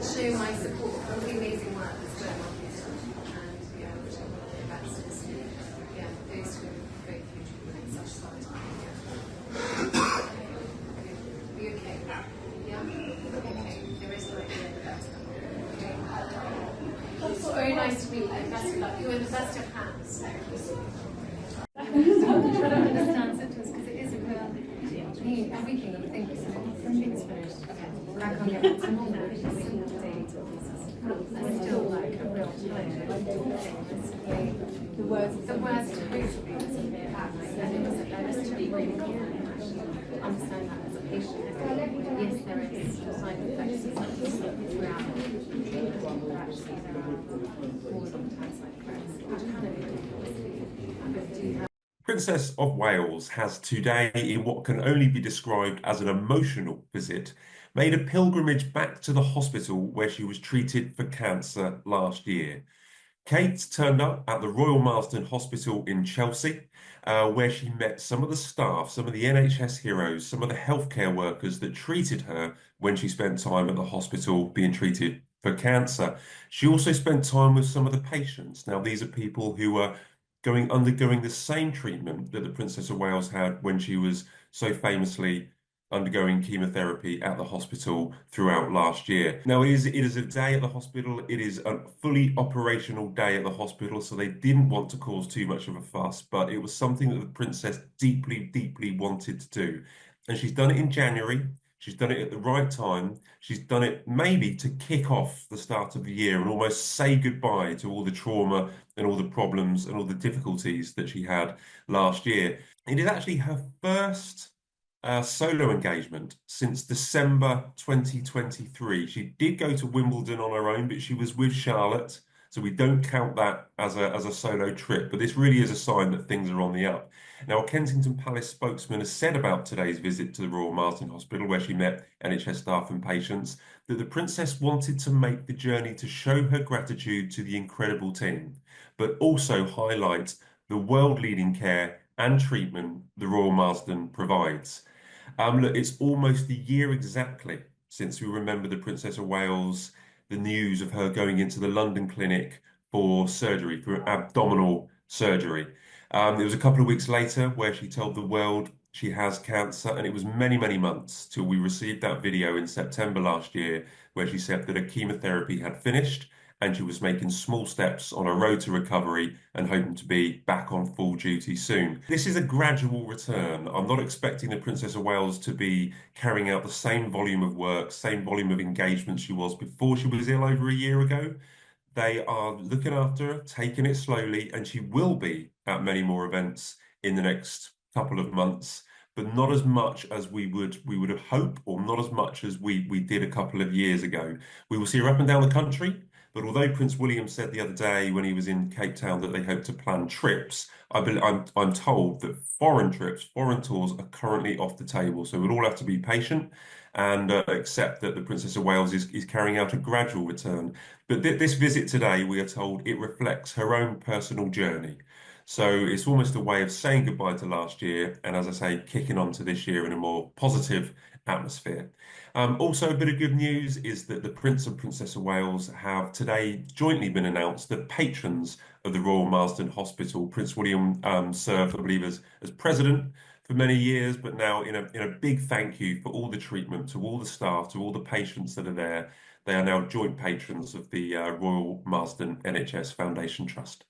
show my support for the amazing work that's going on here, and which I want the best is those who go through treatment in such hard time. Are you okay? Yeah? Okay. There is no idea that that's coming. Okay. It's very nice to meet you. Best of luck. You're in the best of hands. I don't understand symptoms because it is a real everything I think is finished. Okay, crack on your simple days. It's still like a real pleasure. The words totally and it was to be really confident actually understand that as a patient. Yes, there is side effects throughout treatment, but actually there are more long-term side effects, which kind of do have. Princess of Wales has today, in what can only be described as an emotional visit, made a pilgrimage back to the hospital where she was treated for cancer last year. Kate turned up at the Royal Marsden Hospital in Chelsea, where she met some of the staff, some of the NHS heroes, some of the healthcare workers that treated her when she spent time at the hospital being treated for cancer. She also spent time with some of the patients. Now, these are people who were undergoing the same treatment that the Princess of Wales had when she was so famously undergoing chemotherapy at the hospital throughout last year. Now, it is a day at the hospital. It is a fully operational day at the hospital, so they didn't want to cause too much of a fuss, but it was something that the princess deeply, deeply wanted to do. And she's done it in January. She's done it at the right time. She's done it maybe to kick off the start of the year and almost say goodbye to all the trauma and all the problems and all the difficulties that she had last year. It is actually her first solo engagement since December 2023. She did go to Wimbledon on her own, but she was with Charlotte, so we don't count that as a solo trip. But this really is a sign that things are on the up. Now, a Kensington Palace spokesman has said about today's visit to the Royal Marsden Hospital, where she met NHS staff and patients, that the princess wanted to make the journey to show her gratitude to the incredible team, but also highlight the world-leading care and treatment the Royal Marsden provides. Look, it's almost a year exactly since we remember the Princess of Wales, the news of her going into the London clinic for surgery, for abdominal surgery. It was a couple of weeks later where she told the world she has cancer, and it was many, many months till we received that video in September last year where she said that her chemotherapy had finished and she was making small steps on a road to recovery and hoping to be back on full duty soon. This is a gradual return. I'm not expecting the Princess of Wales to be carrying out the same volume of work, same volume of engagement she was before she was ill over a year ago. They are looking after her, taking it slowly, and she will be at many more events in the next couple of months, but not as much as we would have hoped, or not as much as we did a couple of years ago. We will see her up and down the country. But although Prince William said the other day when he was in Cape Town that they hope to plan trips, I'm told that foreign trips, foreign tours are currently off the table. So we'll all have to be patient and accept that the Princess of Wales is carrying out a gradual return. But this visit today, we are told, it reflects her own personal journey. So it's almost a way of saying goodbye to last year, and as I say, kicking on to this year in a more positive atmosphere. Also, a bit of good news is that the Prince and Princess of Wales have today jointly been announced the patrons of the Royal Marsden Hospital. Prince William served, I believe, as president for many years, but now in a big thank you for all the treatment to all the staff, to all the patients that are there. They are now joint patrons of the Royal Marsden NHS Foundation Trust.